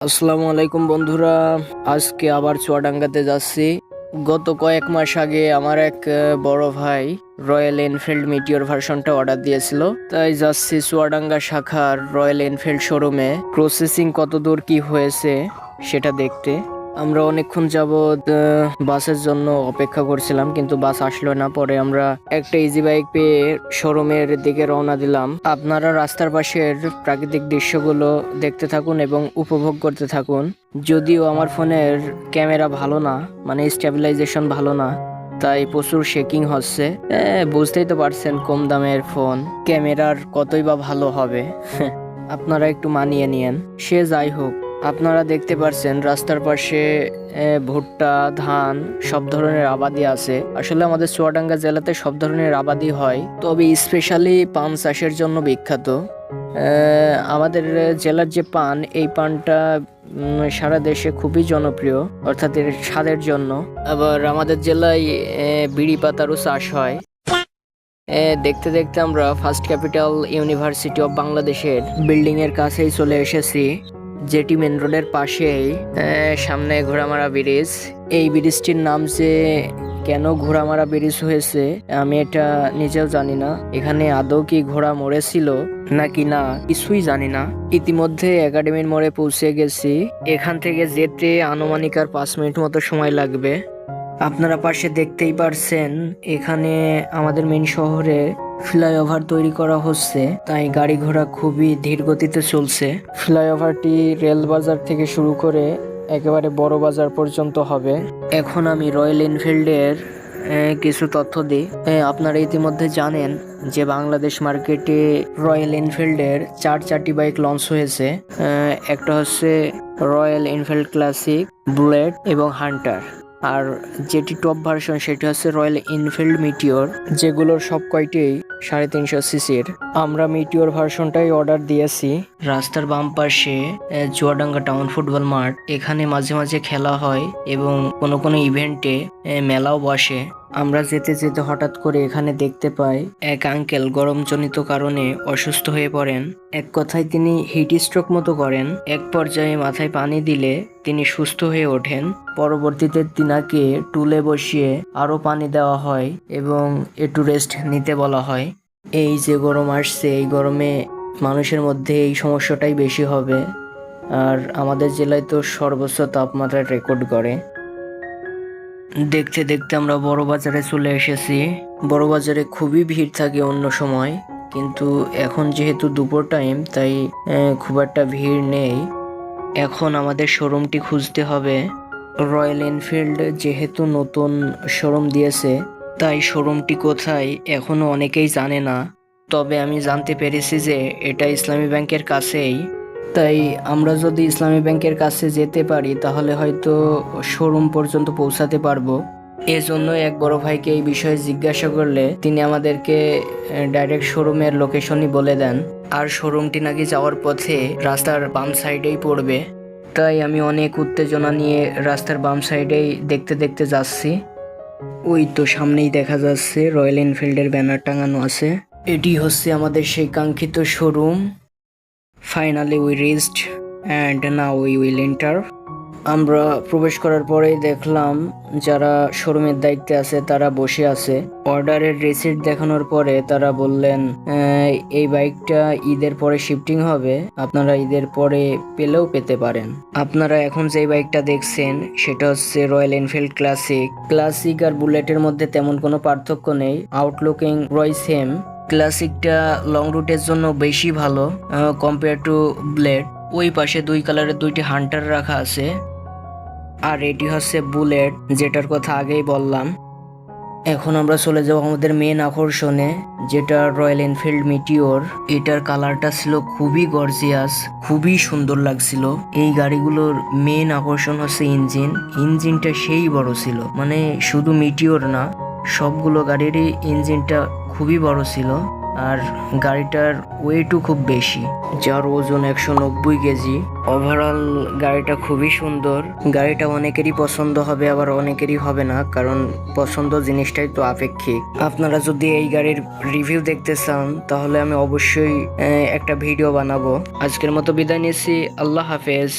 আসসালামু আলাইকুম বন্ধুরা। আজকে আবার চুয়াডাঙ্গাতে যাচ্ছি। গত কয়েক মাস আগে আমার এক বড় ভাই রয়্যাল এনফিল্ড মিটিওর ভার্সনটা অর্ডার দিয়েছিল, তাই যাচ্ছি চুয়াডাঙ্গা শাখার রয়্যাল এনফিল্ড শোরুমে প্রসেসিং কত দূর কি হয়েছে সেটা দেখতে। আমরা অনেকক্ষণ যাবৎ বাসের জন্য অপেক্ষা করছিলাম, কিন্তু বাস আসলো না। পরে আমরা একটা ইজি বাইক পেয়ে শোরুমের দিকে রওনা দিলাম। আপনারা রাস্তার পাশের প্রাকৃতিক দৃশ্যগুলো দেখতে থাকুন এবং উপভোগ করতে থাকুন। যদিও আমার ফোনের ক্যামেরা ভালো না, মানে স্টেবিলাইজেশন ভালো না, তাই প্রচুর শেকিং হচ্ছে। বুঝতেই তো পারছেন, কম দামের ফোন, ক্যামেরার কতই বা ভালো হবে। আপনারা একটু মানিয়ে নিয়েন। সে যাই হোক, আপনারা দেখতে পাচ্ছেন রাস্তার পাশে ভুট্টা, ধান, সব ধরনের আবাদি আছে। আসলে আমাদের চুয়াডাঙ্গা জেলাতে সব ধরনের আবাদি হয়, তবে স্পেশালি পান চাষের জন্য বিখ্যাত। আমাদের জেলার যে পান, এই পানটা সারা দেশে খুবই জনপ্রিয়, অর্থাৎ এর স্বাদের জন্য। আবার আমাদের জেলায় বিড়ি পাতারও চাষ হয়। দেখতে দেখতে আমরা ফার্স্ট ক্যাপিটাল ইউনিভার্সিটি অফ বাংলাদেশের বিল্ডিং এর কাছেই চলে এসেছি, যেটি মেন রোডের পাশেই। সামনে ঘোড়ামারা ব্রিজ। এই ব্রিজটির নাম যে কেন ঘোড়ামারা ব্রিজ হয়েছে আমি এটা নিজেও জানি না। এখানে আদৌ কি ঘোড়া মরেছিল নাকি না কিছুই জানি না। ইতিমধ্যে একাডেমির মোড়ে পৌঁছে গেছি। এখান থেকে যেতে আনুমানিক আর 5 মিনিট মতো সময় লাগবে। আপনারা পাশে দেখতেই পারছেন, এখানে আমাদের মেন শহরে ফ্লাইওভার তৈরি করা হচ্ছে, তাই গাড়ি ঘোড়া খুবই ধীর গতিতে চলছে। ফ্লাইওভারটি রেল বাজার থেকে শুরু করে একেবারে বড় বাজার পর্যন্ত হবে। এখন আমি রয়্যাল এনফিল্ডের কিছু তথ্য দিই। আপনারা ইতিমধ্যে জানেন যে বাংলাদেশ মার্কেটে রয়্যাল এনফিল্ডের 4টি বাইক লঞ্চ হয়েছে। একটা হচ্ছে রয়্যাল এনফিল্ড ক্লাসিক, বুলেট এবং হান্টার। আর যেটি টপ ভার্সন সেটি হচ্ছে রয়্যাল এনফিল্ড মিটিওর, যেগুলোর সব কয়টিই 350 সিসির। আমরা মিটিওর ভার্সনটাই অর্ডার দিয়েছি। রাস্তার বাম পাশে চুয়াডাঙ্গা টাউন ফুটবল মাঠ, এখানে মাঝে মাঝে খেলা হয় এবং কোনো কোনো ইভেন্টে মেলাও বসে। আমরা যেতে যেতে হঠাৎ করে এখানে দেখতে পাই এক আঙ্কেল গরমজনিত কারণে অসুস্থ হয়ে পড়েন। এক কথায় তিনি হিট স্ট্রোক মতো করেন। এক পর্যায়ে মাথায় পানি দিলে তিনি সুস্থ হয়ে ওঠেন। পরবর্তীতে তিনাকে টুলে বসিয়ে আরো পানি দেওয়া হয় এবং একটু রেস্ট নিতে বলা হয়। এই যে গরম আসছে, এই গরমে মানুষের মধ্যে এই সমস্যাটাই বেশি হবে। আর আমাদের জেলায় তো সর্বোচ্চ তাপমাত্রা রেকর্ড করে। দেখতে দেখতে আমরা বড় বাজারে চলে এসেছি। বড় বাজারে খুবই ভিড় থাকে অন্য সময়, কিন্তু এখন যেহেতু দুপুর টাইম, তাই খুব একটা ভিড় নেই। এখন আমাদের শোরুমটি খুঁজতে হবে। রয়্যাল এনফিল্ড যেহেতু নতুন শোরুম দিয়েছে, তাই শোরুমটি কোথায় এখনো অনেকেই জানে না। তবে আমি জানতে পেরেছি যে এটা ইসলামী ব্যাংকের কাছেই। তাই আমরা যদি ইসলামী ব্যাংকের কাছে যেতে পারি তাহলে হয়তো শোরুম পর্যন্ত পৌঁছাতে পারবো। এজন্য এক বড় ভাইকে এই বিষয়ে জিজ্ঞাসা করলে তিনি আমাদেরকে ডাইরেক্ট শোরুমের লোকেশনই বলে দেন। আর শোরুমটি নাকি যাওয়ার পথে রাস্তার বাম সাইডেই পড়বে। তাই আমি অনেক উত্তেজনা নিয়ে রাস্তার বাম সাইডেই দেখতে দেখতে যাচ্ছি। ওই তো সামনেই দেখা যাচ্ছে রয়্যাল এনফিল্ডের ব্যানার টাঙানো আছে। এটি হচ্ছে আমাদের সেই কাঙ্ক্ষিত showroom. Finally we reached and now we will enter. আমরা প্রবেশ করার পরেই দেখলাম যারা শোরুমের দায়িত্বে আছে তারা বসে আছে। অর্ডারের রিসিট দেখানোর পরে তারা বললেন এই বাইকটা ঈদের পরে শিফটিং হবে, আপনারা ঈদের পরে পেলেও পেতে পারেন। আপনারা এখন যে বাইকটা দেখছেন সেটা হচ্ছে রয়্যাল এনফিল্ড ক্লাসিক। ক্লাসিক আর বুলেটের মধ্যে তেমন কোনো পার্থক্য নেই, আউটলুকিং রয় সেম। ক্লাসিকটা লং রুটের জন্য বেশি ভালো কম্পেয়ার টু বুলেট। ওই পাশে 2 কালারের 2টি হান্টার রাখা আছে। আর এটি হচ্ছে বুলেট, যেটার কথা আগেই বললাম। এখন আমরা চলে যাব আমাদের মেন আকর্ষণে, যেটা রয়্যাল এনফিল্ড মিটিওর। এটার কালারটা ছিল খুবই গর্জিয়াস, খুবই সুন্দর লাগছিল। এই গাড়িগুলোর মেন আকর্ষণ হচ্ছে ইঞ্জিনটা সেই বড় ছিল, মানে শুধু মিটিওর না, সবগুলো গাড়িরই ইঞ্জিনটা খুবই বড় ছিল। আর গাড়িটার ওয়েটও খুব বেশি, যার ওজন 190 কেজি। ওভারঅল গাড়িটা খুবই সুন্দর। গাড়িটা অনেকেরই পছন্দ হবে, আবার অনেকেরই হবে না, কারণ পছন্দ জিনিসটাই তো আপেক্ষিক। আপনারা যদি এই গাড়ির রিভিউ দেখতে চান তাহলে আমি অবশ্যই একটা ভিডিও বানাবো। আজকের মতো বিদায় নিচ্ছি, আল্লাহ হাফেজ।